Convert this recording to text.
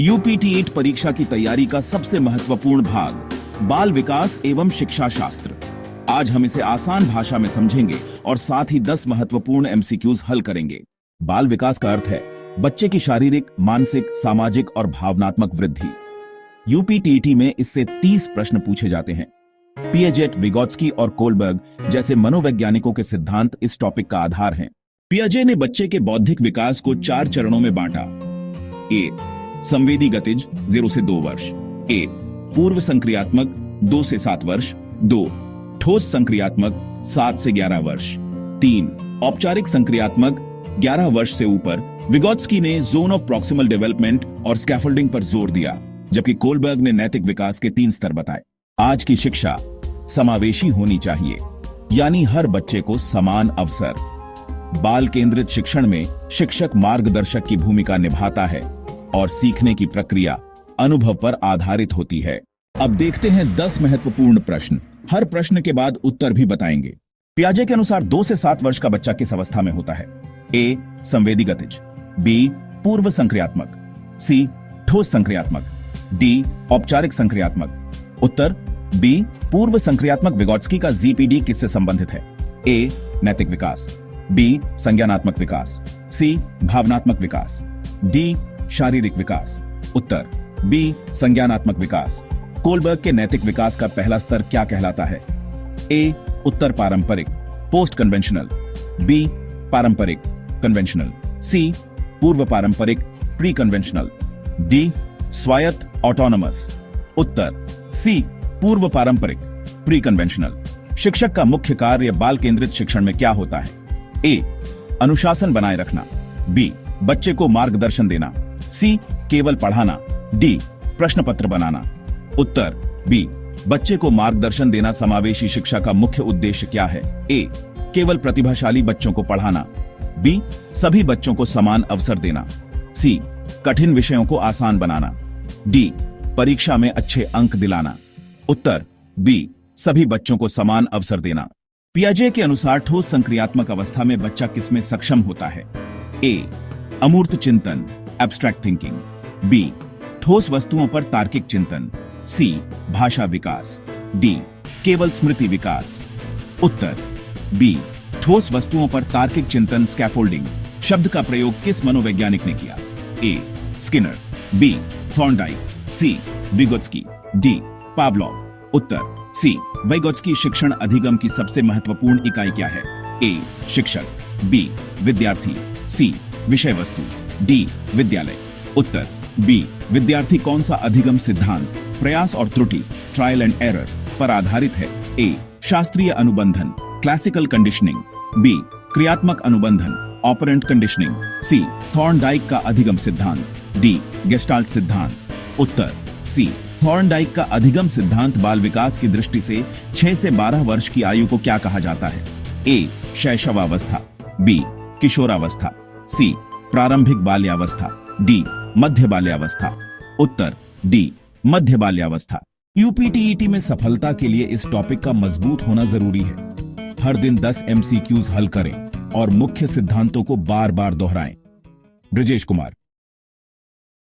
UP-TET परीक्षा की तैयारी का सबसे महत्वपूर्ण भाग बाल विकास एवं शिक्षा शास्त्र। आज हम इसे आसान भाषा में समझेंगे और साथ ही 10 महत्वपूर्ण एमसीक्यूज हल करेंगे। बाल विकास का अर्थ है बच्चे की शारीरिक, मानसिक, सामाजिक और भावनात्मक वृद्धि। यूपी-टीईटी में इससे 30 प्रश्न पूछे जाते हैं। पियाजेट, विगोत्स्की और कोलबर्ग जैसे मनोवैज्ञानिकों के सिद्धांत इस टॉपिक का आधार हैं। पियाजे ने बच्चे के बौद्धिक विकास को 4 चरणों में बांटा। ए, संवेदी गतिज 0 से 2 वर्ष। ए, पूर्व संक्रियात्मक 2 से 7 वर्ष। 2, ठोस संक्रियात्मक 7 से 11 वर्ष। 3, औपचारिक संक्रियात्मक 11 वर्ष से ऊपर। विगोत्स्की ने जोन ऑफ प्रॉक्सिमल डेवलपमेंट और स्कैफोल्डिंग पर जोर दिया, जबकि कोलबर्ग ने नैतिक विकास के 3 स्तर बताए। आज की शिक्षा समावेशी होनी चाहिए, यानी हर बच्चे को समान अवसर। बाल केंद्रित शिक्षण में शिक्षक मार्गदर्शक की भूमिका निभाता है और सीखने की प्रक्रिया अनुभव पर आधारित होती है। अब देखते हैं 10 महत्वपूर्ण प्रश्न। हर प्रश्न के बाद उत्तर भी बताएंगे। पियाजे के अनुसार 2 से 7 वर्ष का बच्चा किस अवस्था में होता है? ए, संवेदी गतिज। बी, पूर्व संक्रियात्मक। सी, ठोस संक्रियात्मक। डी, औपचारिक संक्रियात्मक। उत्तर बी, पूर्व संक्रियात्मक। विगोत्स्की का जीपीडी किससे संबंधित है? ए, नैतिक विकास। बी, संज्ञानात्मक विकास। सी, भावनात्मक विकास। डी, शारीरिक विकास। उत्तर बी, संज्ञानात्मक विकास। कोलबर्ग के नैतिक विकास का पहला स्तर क्या कहलाता है? ए, उत्तर पारंपरिक, पोस्ट कन्वेंशनल। बी, पारंपरिक, कन्वेंशनल। सी, पूर्व पारंपरिक, प्री कन्वेंशनल। डी, स्वायत्त, ऑटोनमस। उत्तर सी, पूर्व पारंपरिक, प्री कन्वेंशनल। शिक्षक का मुख्य कार्य बाल केंद्रित शिक्षण में क्या होता है? ए, अनुशासन बनाए रखना। बी, बच्चे को मार्गदर्शन देना। सी, केवल पढ़ाना। डी, प्रश्न पत्र बनाना। उत्तर बी, बच्चे को मार्गदर्शन देना। समावेशी शिक्षा का मुख्य उद्देश्य क्या है? ए, केवल प्रतिभाशाली बच्चों को पढ़ाना। बी, सभी बच्चों को समान अवसर देना। सी, कठिन विषयों को आसान बनाना। डी, परीक्षा में अच्छे अंक दिलाना। उत्तर बी, सभी बच्चों को समान अवसर देना। पियाजे के अनुसार ठोस संक्रियात्मक अवस्था में बच्चा किसमें सक्षम होता है? ए, अमूर्त चिंतन, एब्स्ट्रैक्ट थिंकिंग। बी, ठोस वस्तुओं पर तार्किक चिंतन। सी, भाषा विकास। डी, केवल स्मृति विकास। उत्तर बी, ठोस वस्तुओं पर तार्किक चिंतन, स्कैफोल्डिंग। शब्द का प्रयोग किस मनोवैज्ञानिक ने किया? A, Skinner. B, Thorndike. C, Vygotsky. D, Pavlov. उत्तर सी, विगोत्स्की। शिक्षण अधिगम की सबसे महत्वपूर्ण इकाई क्या है? ए, शिक्षक। बी, विद्यार्थी। सी, विषय वस्तु। डी, विद्यालय। उत्तर बी, विद्यार्थी। कौन सा अधिगम सिद्धांत प्रयास और त्रुटि, ट्रायल एंड एरर पर आधारित है? ए, शास्त्रीय अनुबंधन, क्लासिकल कंडीशनिंग। बी, क्रियात्मक अनुबंधन, ऑपरेंट कंडीशनिंग। सी, थॉर्नडाइक का अधिगम सिद्धांत। डी, गेस्टाल्ट सिद्धांत। उत्तर सी, थॉर्नडाइक का अधिगम सिद्धांत। बाल विकास की दृष्टि से 6 से 12 वर्ष की आयु को क्या कहा जाता है? ए, शैशवावस्था। बी, किशोरावस्था। सी, प्रारंभिक बाल्यावस्था। डी, मध्य बाल्यावस्था। उत्तर डी, मध्य बाल्यावस्था। यूपी-टीईटी में सफलता के लिए इस टॉपिक का मजबूत होना जरूरी है। हर दिन 10 एमसीक्यूज हल करें और मुख्य सिद्धांतों को बार बार दोहराएं। ब्रजेश कुमार।